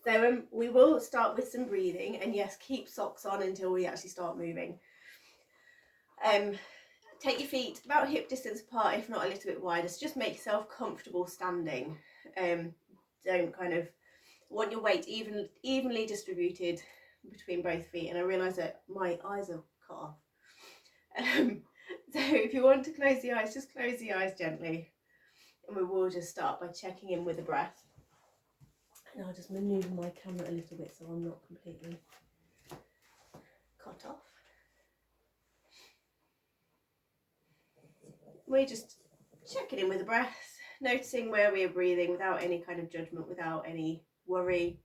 So we will start with some breathing, and yes, keep socks on until we actually start moving. Take your feet about hip distance apart, if not a little bit wider, so just make yourself comfortable standing. Don't kind of want your weight evenly distributed between both feet. And I realise that my eyes are cut off. So if you want to close the eyes, just close the eyes gently, and we will just start by checking in with the breath. And I'll just manoeuvre my camera a little bit so I'm not completely cut off. We're just checking in with the breath, noticing where we are breathing without any kind of judgment, without any worry.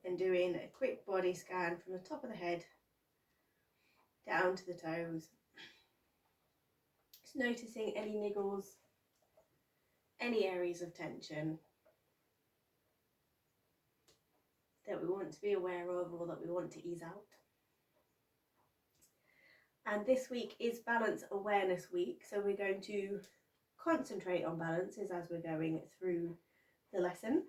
And doing a quick body scan from the top of the head down to the toes. Just noticing any niggles, any areas of tension that we want to be aware of or that we want to ease out. And this week is Balance Awareness Week, so we're going to concentrate on balances as we're going through the lesson.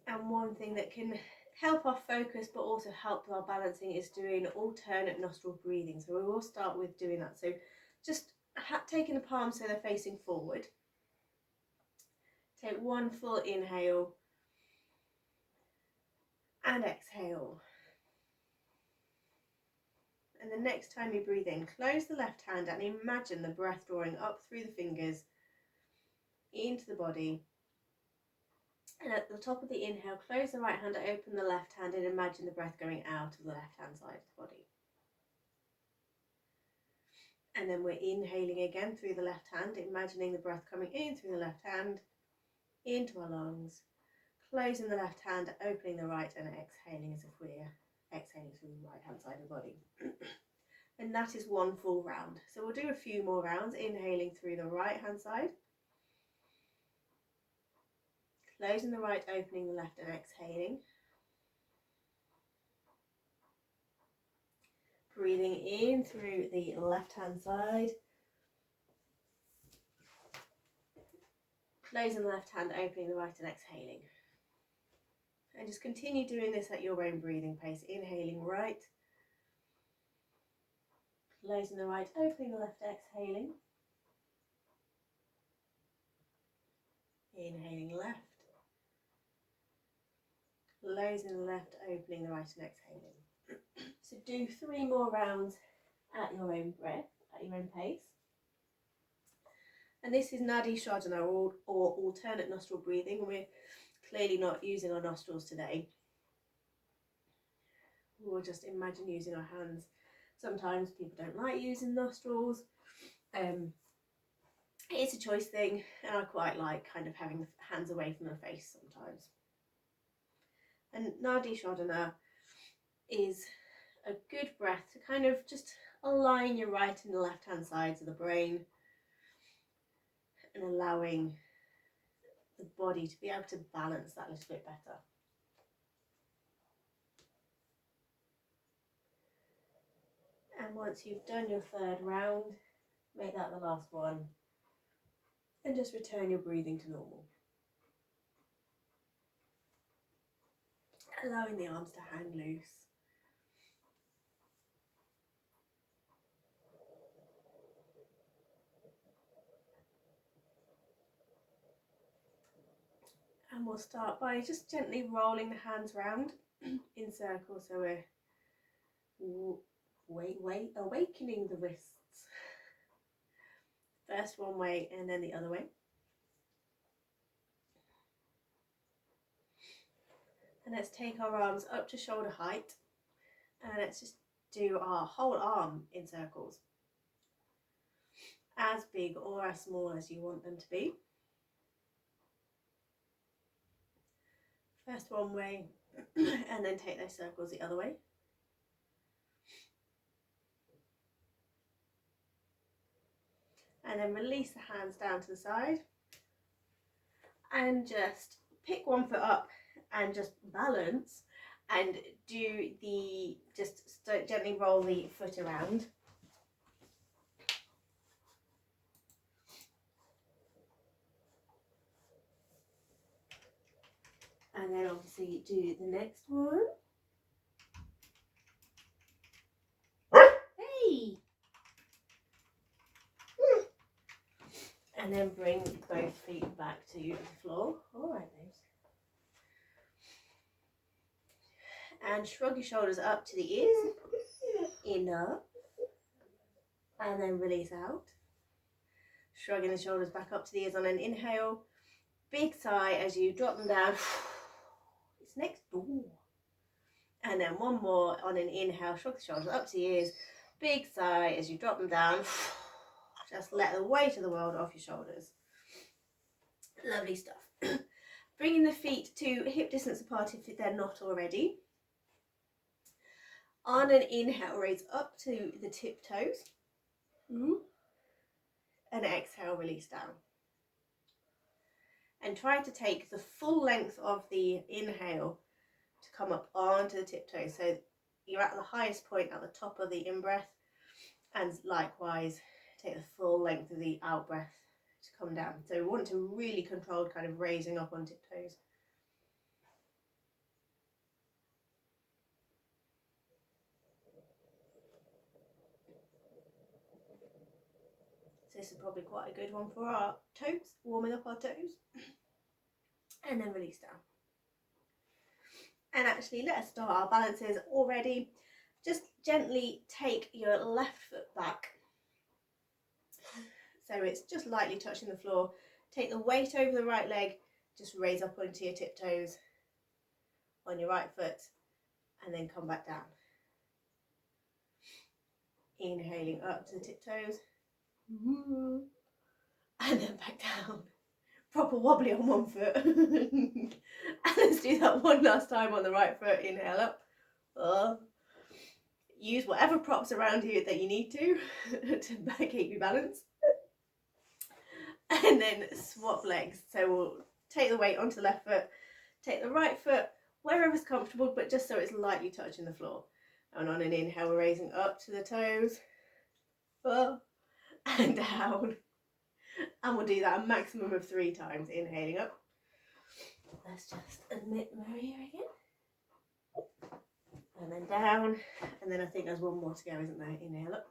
And one thing that can help our focus but also help our balancing is doing alternate nostril breathing. So we will start with doing that. So just taking the palms so they're facing forward. Take one full inhale and exhale. And the next time you breathe in, close the left hand and imagine the breath drawing up through the fingers into the body. And at the top of the inhale, close the right hand, open the left hand, and imagine the breath going out of the left hand side of the body. And then we're inhaling again through the left hand, imagining the breath coming in through the left hand, into our lungs, closing the left hand, opening the right, and exhaling as if we're exhaling through the right hand side of the body. And that is one full round. So we'll do a few more rounds, inhaling through the right hand side, closing the right, opening the left, and exhaling. Breathing in through the left hand side, closing the left hand, opening the right, and exhaling. And just continue doing this at your own breathing pace. Inhaling right, closing the right, opening the left, exhaling. Inhaling left, closing the left, opening the right, and exhaling. So do 3 more rounds at your own breath, at your own pace. And this is Nadi Shodhana, or alternate nostril breathing. We're clearly not using our nostrils today. We'll just imagine using our hands. Sometimes people don't like using nostrils. It's a choice thing, and I quite like kind of having the hands away from the face sometimes. And Nadi Shodhana is a good breath to kind of just align your right and the left hand sides of the brain and allowing the body to be able to balance that a little bit better. And once you've done your 3rd round, make that the last one, and just return your breathing to normal. Allowing the arms to hang loose. And we'll start by just gently rolling the hands round in circles, so we're awakening the wrists. First one way and then the other way. And let's take our arms up to shoulder height, and let's just do our whole arm in circles, as big or as small as you want them to be. First one way, and then take those circles the other way. And then release the hands down to the side, and just pick one foot up and just balance, and do just gently roll the foot around. then obviously do the next one. Hey! And then bring both feet back to the floor. All right, babes. And shrug your shoulders up to the ears. In up. And then release out. Shrugging the shoulders back up to the ears on an inhale. Big sigh as you drop them down. It's next door. And then one more on an inhale. Shrug the shoulders up to the ears. Big sigh as you drop them down. Just let the weight of the world off your shoulders. Lovely stuff. Bringing the feet to hip distance apart if they're not already. On an inhale, raise up to the tiptoes. And exhale, release down. And try to take the full length of the inhale to come up onto the tiptoes. So you're at the highest point at the top of the in-breath. And likewise, take the full length of the out-breath to come down. So we want to really control kind of raising up on tiptoes. So this is probably quite a good one for our toes, warming up our toes. And then release down. And actually, let us start our balances already. Just gently take your left foot back. So it's just lightly touching the floor. Take the weight over the right leg. Just raise up onto your tiptoes on your right foot. And then come back down. Inhaling up to the tiptoes. And then back down. Proper wobbly on one foot. And let's do that one last time on the right foot. Inhale up. Use whatever props around you that you need to keep you balanced. And then swap legs. So we'll take the weight onto the left foot, take the right foot wherever's comfortable, but just so it's lightly touching the floor. And on an inhale, we're raising up to the toes. And down. And we'll do that a maximum of 3 times. Inhaling up. Let's just admit Maria again. And then down. And then I think there's one more to go, isn't there? Inhale up.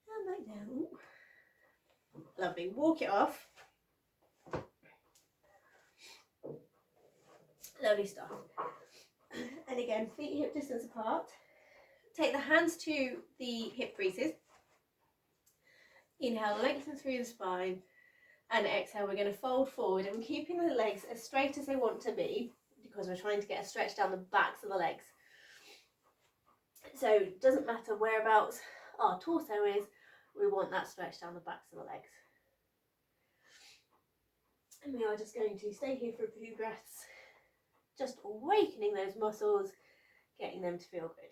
And back down. Lovely. Walk it off. Lovely stuff. And again, feet hip distance apart. Take the hands to the hip creases. Inhale, lengthen through the spine. And exhale, we're going to fold forward. And we're keeping the legs as straight as they want to be, because we're trying to get a stretch down the backs of the legs. So it doesn't matter whereabouts our torso is, we want that stretch down the backs of the legs. And we are just going to stay here for a few breaths, just awakening those muscles, getting them to feel good.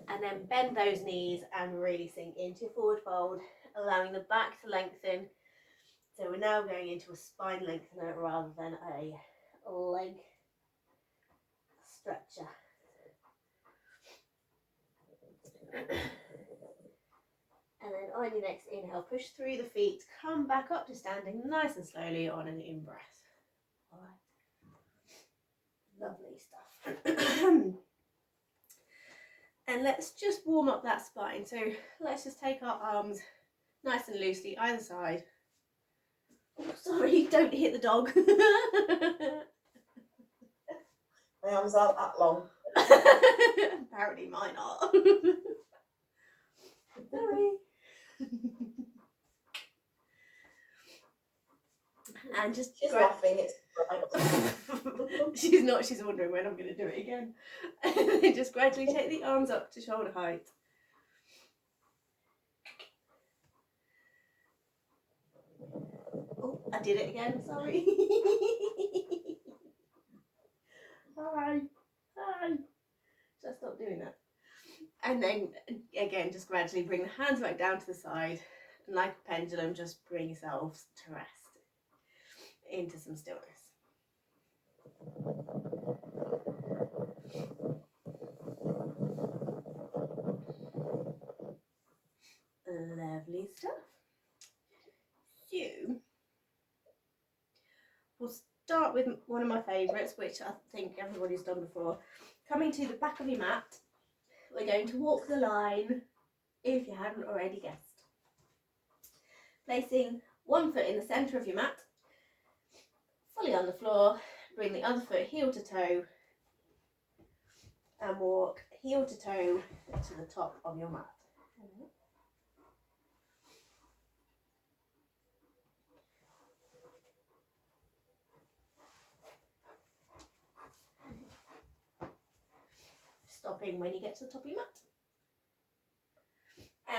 And then bend those knees and really sink into your forward fold, allowing the back to lengthen. So we're now going into a spine lengthener rather than a leg stretcher. And then on your next inhale, push through the feet, come back up to standing nice and slowly on an in-breath. All right. Lovely stuff. And let's just warm up that spine. So let's just take our arms nice and loosely either side. Oh, sorry, don't hit the dog. My arms aren't that long. Apparently mine are. Sorry. And just She's laughing, it's she's not, she's wondering when I'm going to do it again. And then just gradually take the arms up to shoulder height. Oh, I did it again, sorry. Hi. Just stop doing that. And then again, just gradually bring the hands back down to the side. And like a pendulum, just bring yourselves to rest into some stillness. Lovely stuff. So, we'll start with one of my favourites, which I think everybody's done before. Coming to the back of your mat, we're going to walk the line, if you hadn't already guessed. Placing one foot in the centre of your mat, fully on the floor, bring the other foot heel to toe, and walk heel to toe to the top of your mat. Stopping when you get to the top of your mat.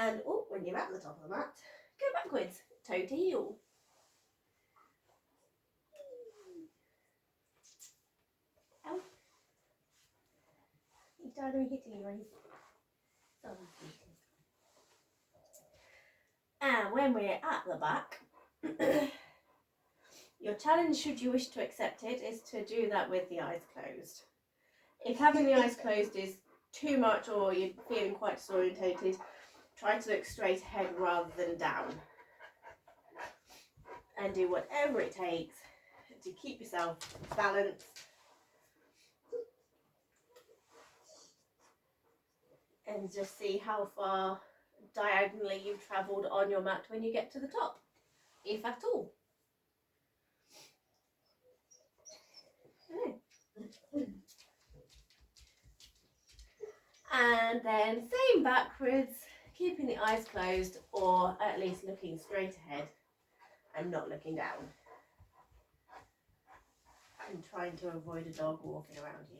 And when you're at the top of the mat, go backwards, toe to heel. Ow. You don't know hitting you, and when we're at the back, your challenge, should you wish to accept it, is to do that with the eyes closed. If having the eyes closed is too much or you're feeling quite disorientated, try to look straight ahead rather than down. And do whatever it takes to keep yourself balanced and just see how far diagonally you've travelled on your mat when you get to the top, if at all. And then same backwards, keeping the eyes closed or at least looking straight ahead and not looking down. And trying to avoid a dog walking around you.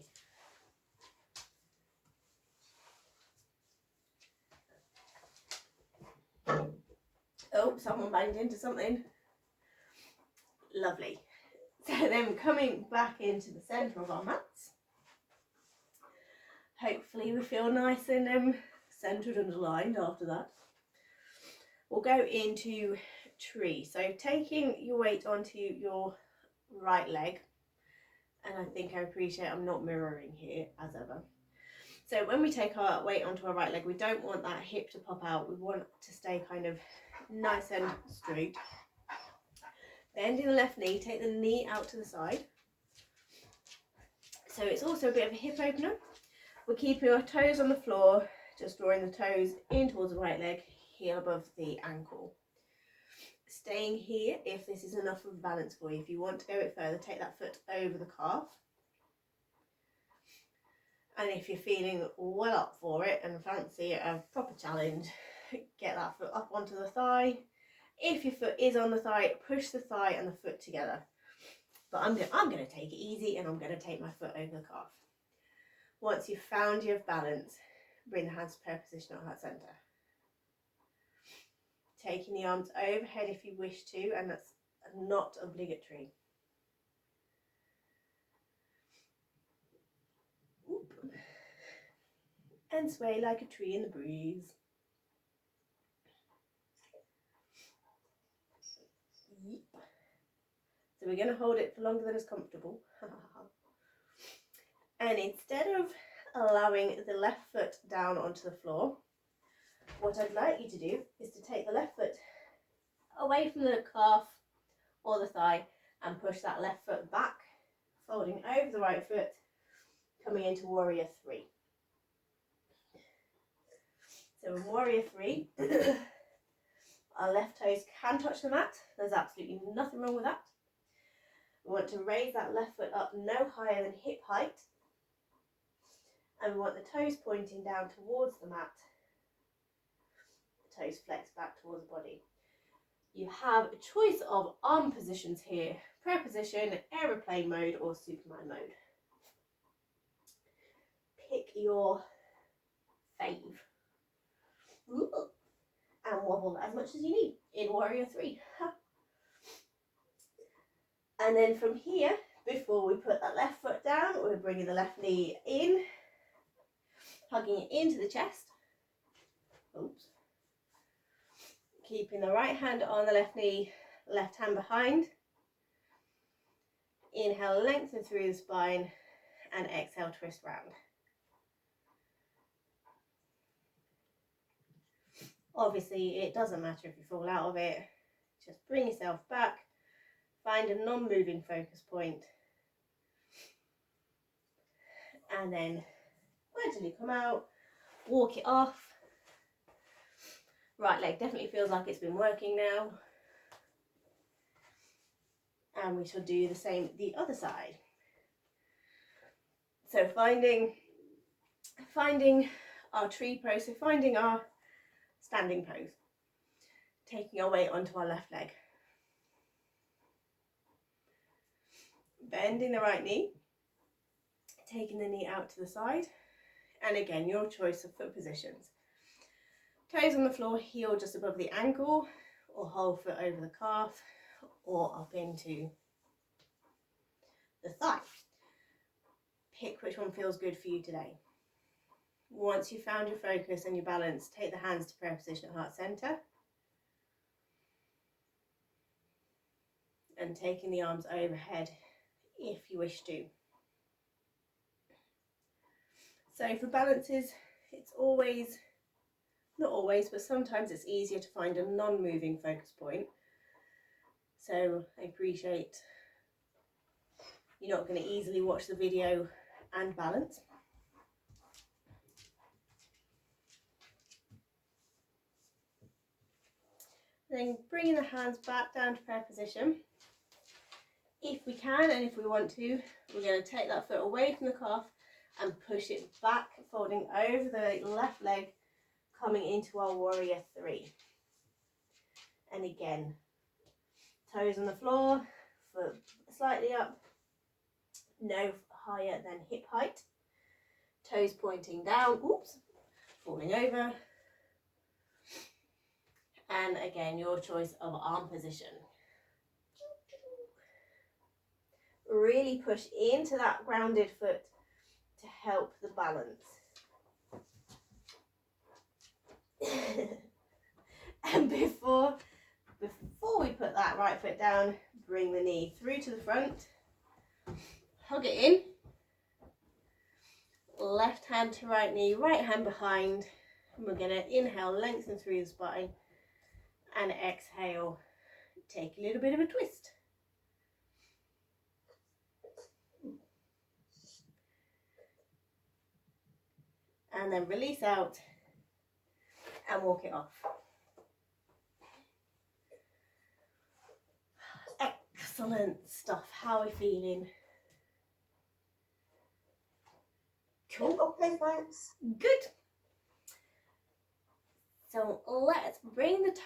Oh, someone banged into something. Lovely. So then coming back into the centre of our mats. Hopefully we feel nice and centred and aligned after that. We'll go into tree. So taking your weight onto your right leg, and I think I appreciate I'm not mirroring here as ever. So when we take our weight onto our right leg, we don't want that hip to pop out. We want to stay kind of nice and straight. Bending the left knee, take the knee out to the side. So it's also a bit of a hip opener. We're keeping our toes on the floor, just drawing the toes in towards the right leg, heel above the ankle. Staying here if this is enough of a balance for you. If you want to go a bit further, take that foot over the calf. And if you're feeling well up for it and fancy a proper challenge, get that foot up onto the thigh. If your foot is on the thigh, push the thigh and the foot together. But I'm going to take it easy and I'm going to take my foot over the calf. Once you've found your balance, bring the hands to prayer position at heart centre. Taking the arms overhead if you wish to, and that's not obligatory. Oop. And sway like a tree in the breeze. Yep. So we're going to hold it for longer than is comfortable. And instead of allowing the left foot down onto the floor, what I'd like you to do is to take the left foot away from the calf or the thigh and push that left foot back, folding over the right foot, coming into Warrior 3. So in Warrior 3, our left toes can touch the mat. There's absolutely nothing wrong with that. We want to raise that left foot up no higher than hip height. And we want the toes pointing down towards the mat. The toes flex back towards the body. You have a choice of arm positions here. Prayer position, aeroplane mode or Superman mode. Pick your fave. Ooh. And wobble as much as you need in Warrior 3. And then from here, before we put that left foot down, we're bringing the left knee in, hugging it into the chest. Oops. Keeping the right hand on the left knee, left hand behind. Inhale, lengthen through the spine, and exhale, twist round. Obviously, it doesn't matter if you fall out of it. Just bring yourself back, find a non-moving focus point, and then gradually come out, walk it off. Right leg definitely feels like it's been working now. And we shall do the same the other side. So finding our tree pose, so finding our standing pose, taking our weight onto our left leg, bending the right knee, taking the knee out to the side, and again your choice of foot positions. Toes on the floor, heel just above the ankle, or whole foot over the calf, or up into the thigh. Pick which one feels good for you today. Once you've found your focus and your balance, take the hands to prayer position at heart center. And taking the arms overhead if you wish to. So for balances, it's always, not always, but sometimes it's easier to find a non-moving focus point. So I appreciate you're not going to easily watch the video and balance. Then bringing the hands back down to prayer position. If we can and if we want to, we're going to take that foot away from the calf and push it back, folding over the left leg, coming into our warrior three. And again, toes on the floor, foot slightly up, no higher than hip height, toes pointing down, oops, falling over. And again, your choice of arm position. Really push into that grounded foot to help the balance. And before we put that right foot down, bring the knee through to the front, hug it in, left hand to right knee, right hand behind, and we're going to inhale, lengthen through the spine, and exhale, take a little bit of a twist. And then release out and walk it off. Excellent stuff. How are we feeling? Cool. Okay, thanks. Good. So let's bring the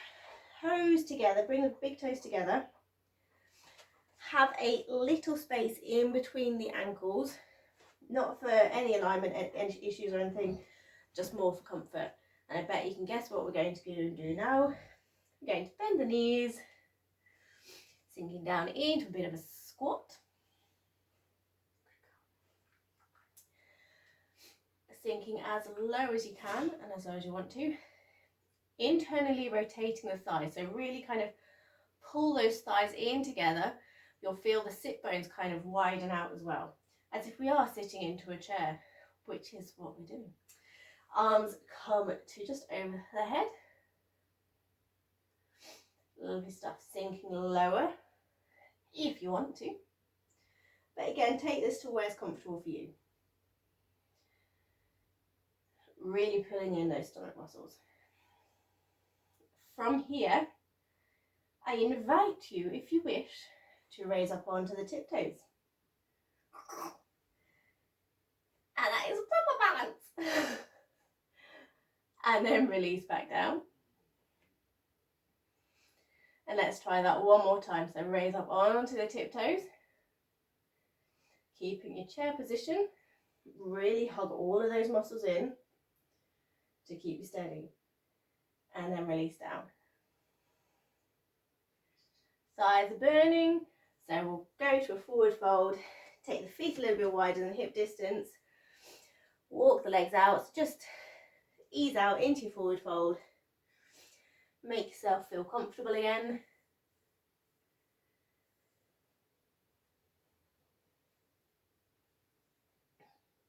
toes together, bring the big toes together. Have a little space in between the ankles, not for any alignment issues or anything, just more for comfort. And I bet you can guess what we're going to do now. We're going to bend the knees, sinking down into a bit of a squat. Sinking as low as you can and as low as you want to. Internally rotating the thighs, so really kind of pull those thighs in together. You'll feel the sit bones kind of widen out as well, as if we are sitting into a chair, which is what we're doing. Arms come to just over the head. Lovely stuff. Sinking lower if you want to. But again, take this to where it's comfortable for you. Really pulling in those stomach muscles. From here, I invite you, if you wish, to raise up onto the tiptoes. And that is proper balance. And then release back down. And let's try that one more time. So raise up onto the tiptoes. Keeping your chair position. Really hug all of those muscles in to keep you steady. And then release down. Thighs are burning. So we'll go to a forward fold. Take the feet a little bit wider than hip distance. Walk the legs out. So just ease out into your forward fold. Make yourself feel comfortable again.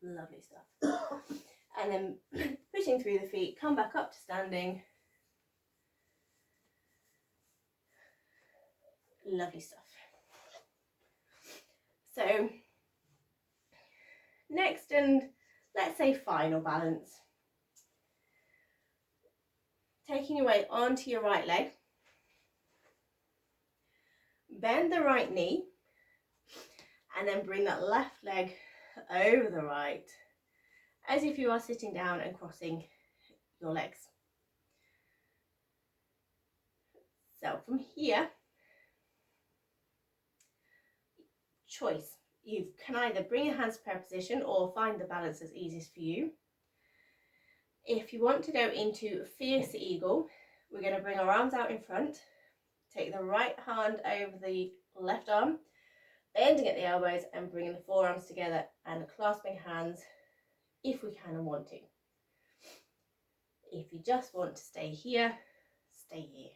Lovely stuff. And then pushing through the feet, come back up to standing. Lovely stuff. So next, and let's say final balance. Taking your weight onto your right leg. Bend the right knee. And then bring that left leg over the right, as if you are sitting down and crossing your legs. So from here, choice. You can either bring your hands to prayer position or find the balance that's easiest for you. If you want to go into fierce eagle, we're going to bring our arms out in front, take the right hand over the left arm, bending at the elbows and bringing the forearms together and clasping hands if we can and want to. If you just want to stay here, stay here.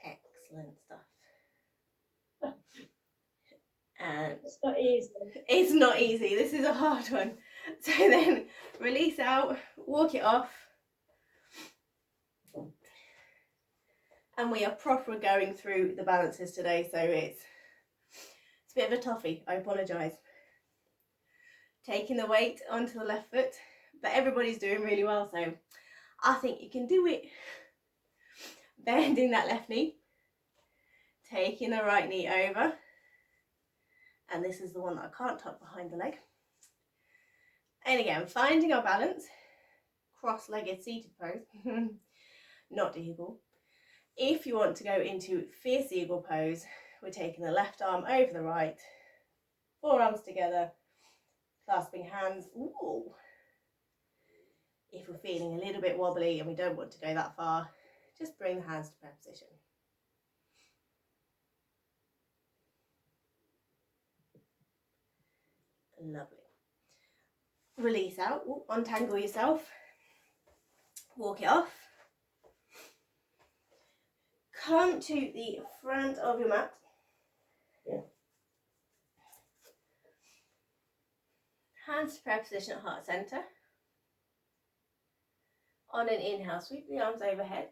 Excellent stuff. And It's not easy. it's not easy. This is a hard one. So then release out, walk it off. And we are proper going through the balances today, so it's a bit of a toughie. I apologise. Taking the weight onto the left foot, but everybody's doing really well, so I think you can do it. Bending that left knee, taking the right knee over, and this is the one that I can't tuck behind the leg. And again, finding our balance, cross-legged seated pose, not eagle. If you want to go into fierce eagle pose, we're taking the left arm over the right, forearms together, clasping hands. Ooh. If we're feeling a little bit wobbly and we don't want to go that far, just bring the hands to prayer position. Lovely. Release out, ooh, untangle yourself, walk it off. Come to the front of your mat. Yeah. Hands to prayer position at heart center. On an inhale, sweep the arms overhead.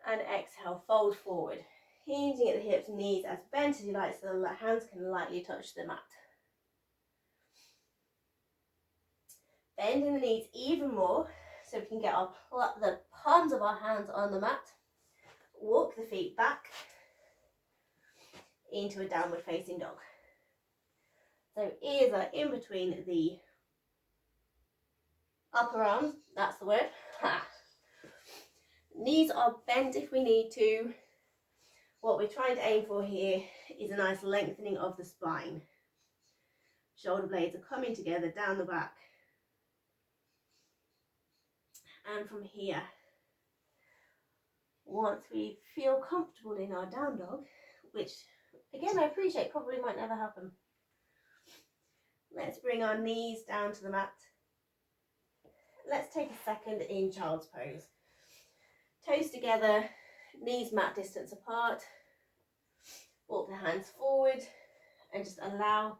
And exhale, fold forward. Hinging at the hips and knees as bent as you like, so the hands can lightly touch the mat. Bending the knees even more so we can get the palms of our hands on the mat. Walk the feet back into a downward facing dog. So ears are in between the upper arms, that's the word. Ha. Knees are bent if we need to. What we're trying to aim for here is a nice lengthening of the spine. Shoulder blades are coming together down the back. And from here, once we feel comfortable in our down dog, which again I appreciate probably might never happen, let's bring our knees down to the mat. Let's take a second in child's pose. Toes together, knees mat distance apart. Walk the hands forward and just allow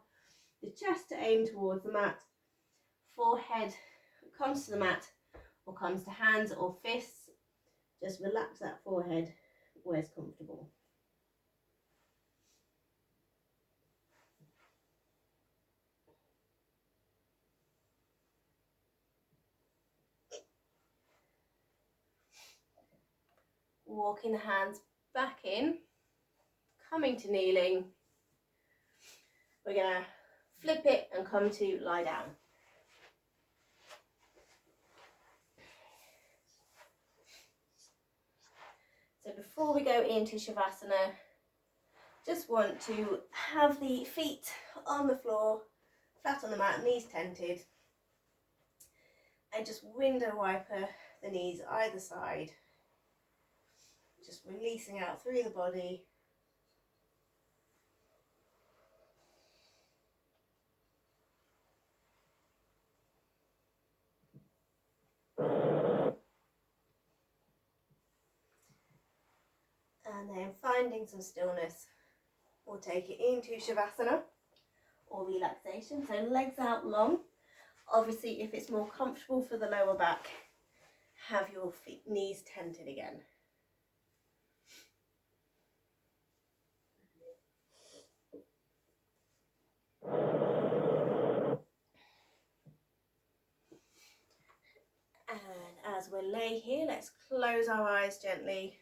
the chest to aim towards the mat. Forehead comes to the mat or comes to hands or fists. Just relax that forehead where's comfortable. Walking the hands back in, coming to kneeling. We're going to flip it and come to lie down. So before we go into Shavasana, just want to have the feet on the floor, flat on the mat, knees tented, and just window wiper the knees either side. Just releasing out through the body. And then finding some stillness, we'll take it into Shavasana or relaxation. So legs out long. Obviously, if it's more comfortable for the lower back, have your knees tented again. And as we lay here, let's close our eyes gently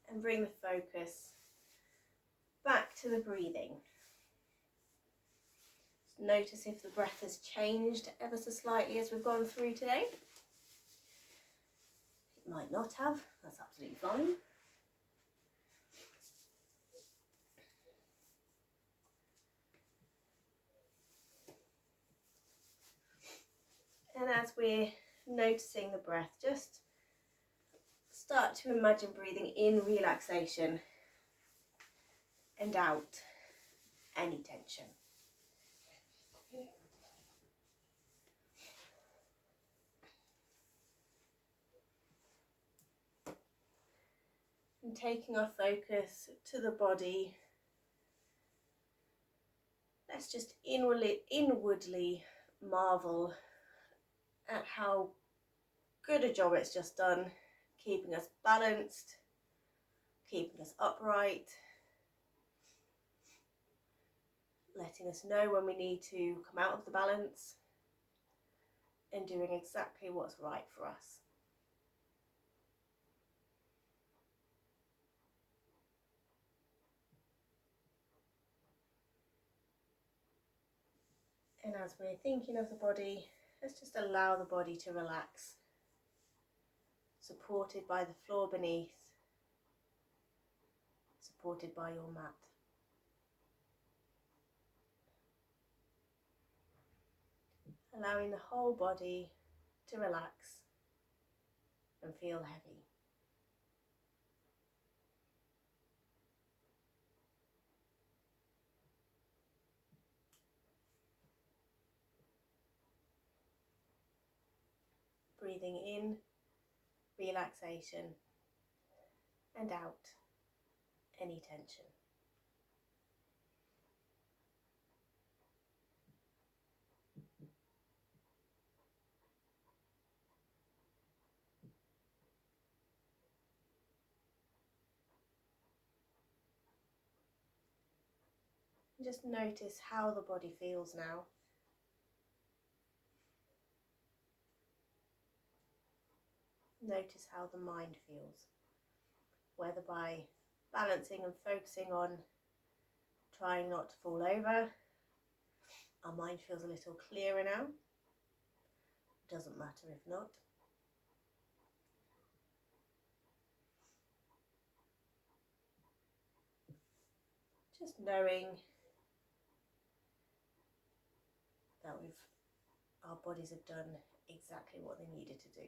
and bring the focus back to the breathing. Notice if the breath has changed ever so slightly as we've gone through today. It might not have, that's absolutely fine. And as we're noticing the breath, just start to imagine breathing in relaxation and out any tension. And taking our focus to the body, let's just inwardly marvel at how good a job it's just done, keeping us balanced, keeping us upright, letting us know when we need to come out of the balance, and doing exactly what's right for us. And as we're thinking of the body, let's just allow the body to relax, supported by the floor beneath, supported by your mat. Allowing the whole body to relax and feel heavy. Breathing in relaxation and out any tension. Just notice how the body feels now. Notice how the mind feels, whether by balancing and focusing on trying not to fall over, our mind feels a little clearer now. Doesn't matter if not. Just knowing that our bodies have done exactly what they needed to do.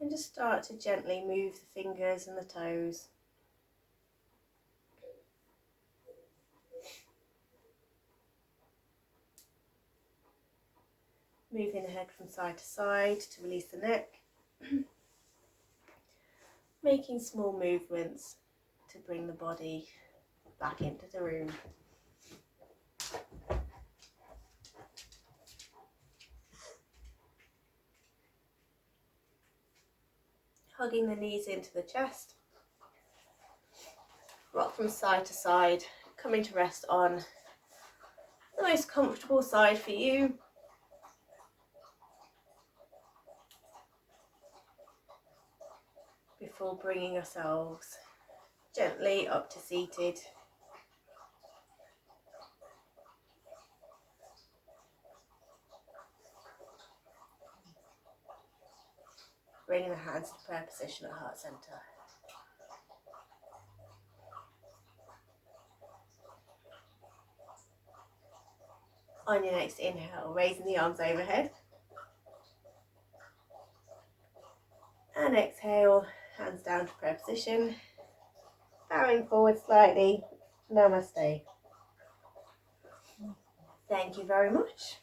And just start to gently move the fingers and the toes. Moving the head from side to side to release the neck. Making small movements to bring the body back into the room. Hugging the knees into the chest. Rock from side to side, coming to rest on the most comfortable side for you. Before bringing ourselves gently up to seated. Bringing the hands to prayer position at heart center. On your next inhale, raising the arms overhead. And exhale, hands down to prayer position. Bowing forward slightly. Namaste. Thank you very much.